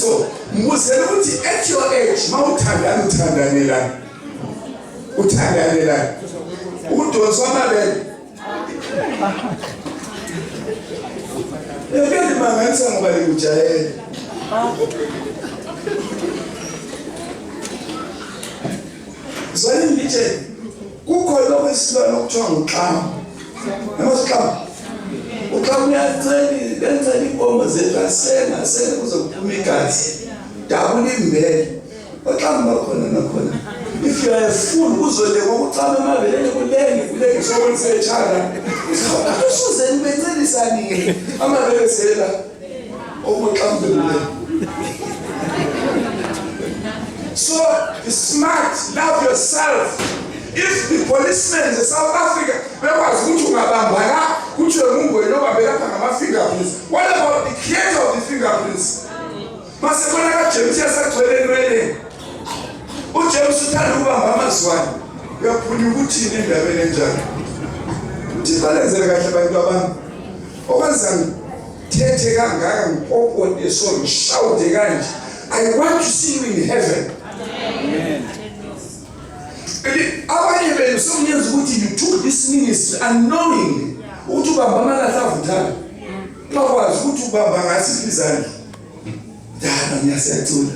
So ngizela ukuthi at your age mawuthandana uthandane la udonsa amabele Yekeli manganisa ngoba likujayele Zwani ngithe kukho lokho esilwana okuthiwa nguxama Namaxama Uxama uyatheli lenza inkomo zedrasena kuze kuphume igazi dabula imbele Uxama bakhona nakhona If you are a fool uzoleka ukuxama amabele kulenge sokwenza echana usuze nibenzelisani amabele sela okuxambele So smart, love yourself. If the policemen in South Africa, what about the creator of the fingerprints? I want to see you in heaven. Abanye some years ago you took this ministry unknowingly. Utubamba mangathavutana. Bakwazi ukuthi ubamba ngasizani. Dana ngiyasetula.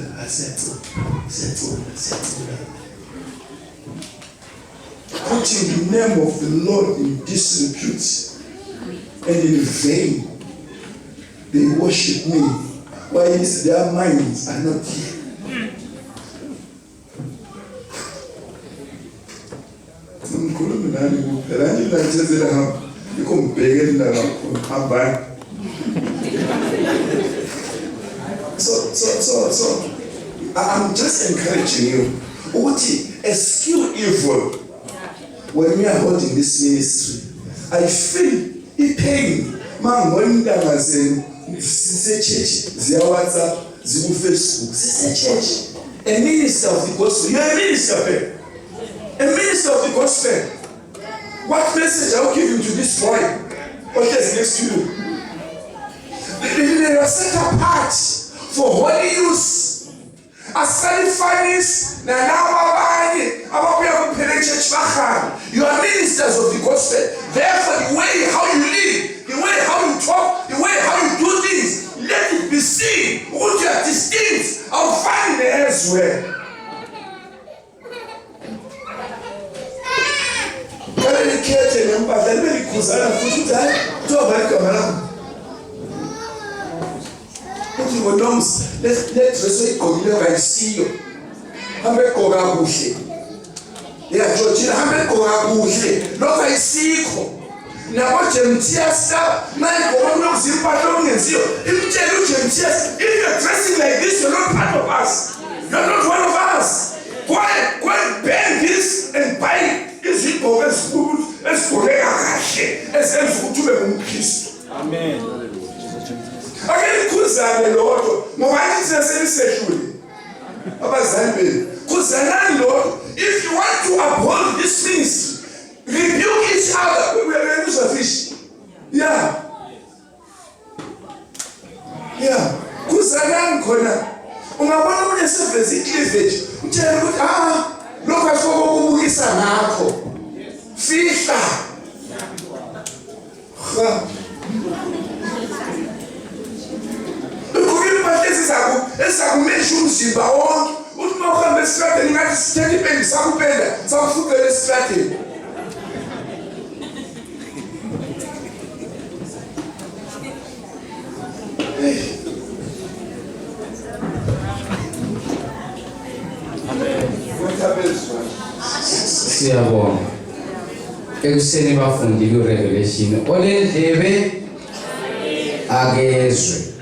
Putting the name of the Lord in disrepute and in vain. They worship me. Why is their minds are not here? So I'm just encouraging you. Eschew evil when we are holding this ministry. I feel it pain. Sise church, zia WhatsApp, zia Facebook, sise church. A minister of the gospel. You are a minister, babe. A minister of the gospel. What message I will give you to this boy? What is next to you? They are set apart for holy use. Asali fanis na nawabani ababuya kuphela church bakhona. You are ministers of the gospel. Therefore, the way how you live, the way how you talk, the way how you do things, let it be seen. What you are distinct, I'll find it elsewhere. Kale nikete nempatha libe likhuzana futhi uthi kuzoba igama lami. Uthi ngonoms let dress igqokile bayisiyo. Hambe gqoka kuhle. Yeah, Georgina hambe gqoka kuhle. Lokho ayisikho. Nabo Jemtias if you're dressing like this, you're not part of us. You're not one of us. Go and bend this and buy this people as food, as for Amen. Again, Kuzan Lord, Lord, if you want to uphold these things, rebuke each other. We are going to use a fish. Yeah. Kuzanan kona. Ungabona manje sevezi cleavage. Utshela ukuthi lokho asokubukisa ngakho. Fihla. Ukubili patesi esakumesha umzimba wonke. Uthi mawuhamba esitradeni ngathi sithethe ipendi sakupenda, sakufukela esitradeni. Siyabonga. Ekuseni bafundi ku Revelation olendlebe akezwe.